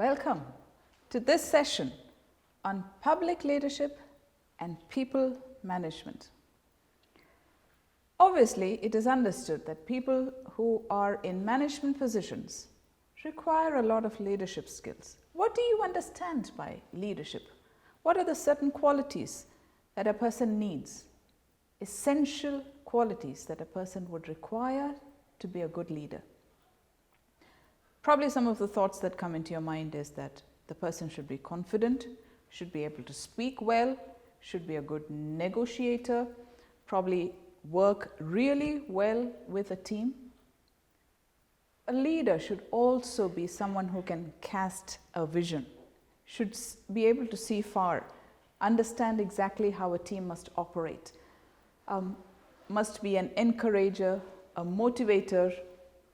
Welcome to this session on public leadership and people management. Obviously, it is understood that people who are in management positions require a lot of leadership skills. What do you understand by leadership? What are the certain qualities that a person needs? Essential qualities that a person would require to be a good leader. Probably some of the thoughts that come into your mind is that the person should be confident, should be able to speak well, should be a good negotiator, probably work really well with a team. A leader should also be someone who can cast a vision, should be able to see far, understand exactly how a team must operate, must be an encourager, a motivator,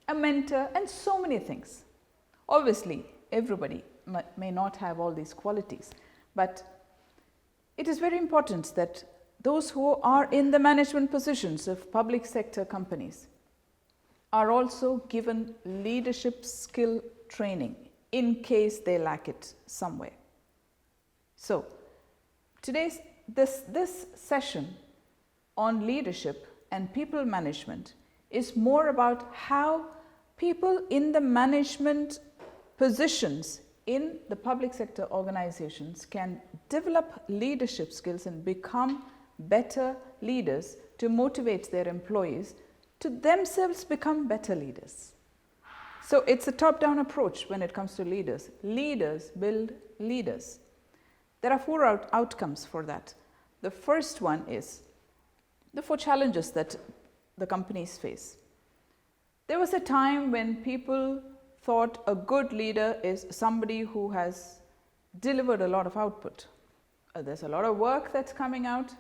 a mentor, and so many things. Obviously, everybody may not have all these qualities, but it is very important that those who are in the management positions of public sector companies are also given leadership skill training in case they lack it somewhere. So, this session on leadership and people management is more about how people in the management positions in the public sector organizations can develop leadership skills and become better leaders to motivate their employees to themselves become better leaders. So it's a top-down approach when it comes to leaders. Leaders build leaders. There are four outcomes for that. The first one is the four challenges that the companies face. There was a time when people thought a good leader is somebody who has delivered a lot of output. There's a lot of work that's coming out,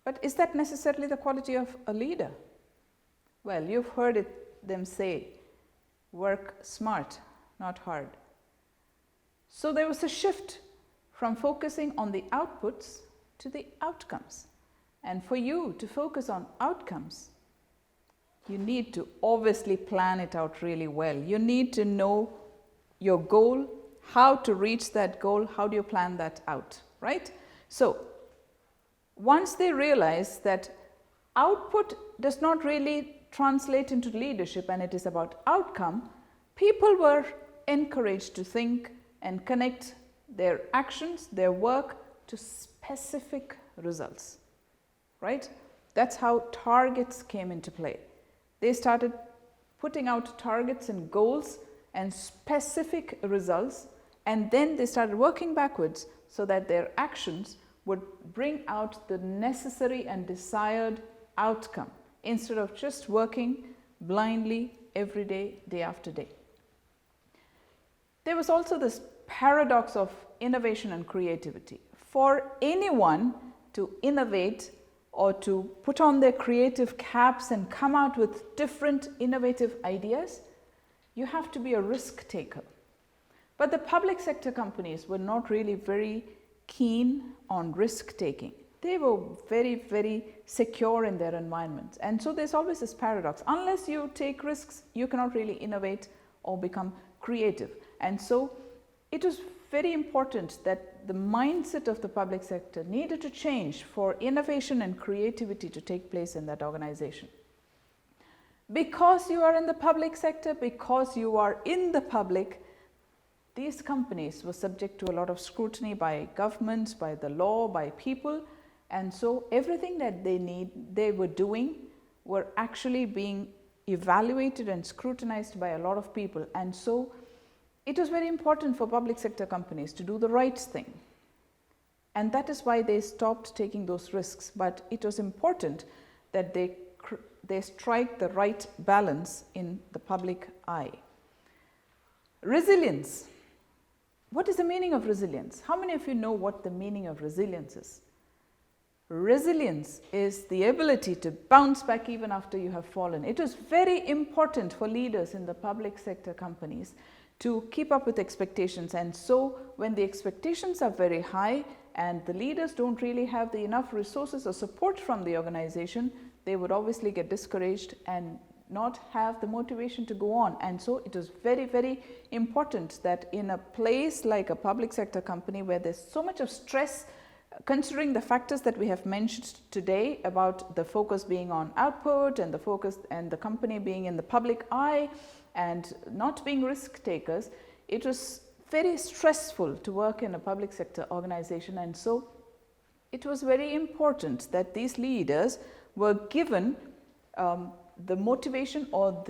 but is that necessarily the quality of a leader? Well, you've heard them say, work smart, not hard. So there was a shift from focusing on the outputs to the outcomes. And for you to focus on outcomes, you need to obviously plan it out really well. You need to know your goal, how to reach that goal, how do you plan that out, right? So, once they realize that output does not really translate into leadership and it is about outcome, people were encouraged to think and connect their actions, their work to specific results. Right? That's how targets came into play. They started putting out targets and goals and specific results, and then they started working backwards so that their actions would bring out the necessary and desired outcome instead of just working blindly every day, day after day. There was also this paradox of innovation and creativity. For anyone to innovate or to put on their creative caps and come out with different innovative ideas, you have to be a risk taker. But the public sector companies were not really very keen on risk taking. They were very, very secure in their environments. And so there's always this paradox. Unless you take risks, you cannot really innovate or become creative. And so it was very important that the mindset of the public sector needed to change for innovation and creativity to take place in that organization. Because you are in the public sector, because you are in the public, these companies were subject to a lot of scrutiny by governments, by the law, by people, and so everything that they were doing were actually being evaluated and scrutinized by a lot of people. And so it was very important for public sector companies to do the right thing. And that is why they stopped taking those risks. But it was important that they strike the right balance in the public eye. Resilience. What is the meaning of resilience? How many of you know what the meaning of resilience is? Resilience is the ability to bounce back even after you have fallen. It was very important for leaders in the public sector companies to keep up with expectations, and so when the expectations are very high and the leaders don't really have enough resources or support from the organization, they would obviously get discouraged and not have the motivation to go on. And so it is very, very important that in a place like a public sector company where there's so much of stress, considering the factors that we have mentioned today about the focus being on output and the focus and the company being in the public eye and not being risk takers, it was very stressful to work in a public sector organization. And so it was very important that these leaders were given the motivation or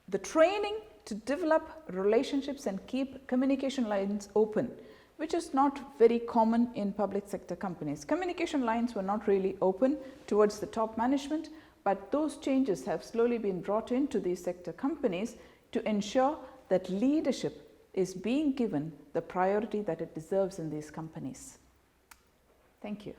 the training to develop relationships and keep communication lines open, which is not very common in public sector companies. Communication lines were not really open towards the top management, but those changes have slowly been brought into these sector companies to ensure that leadership is being given the priority that it deserves in these companies. Thank you.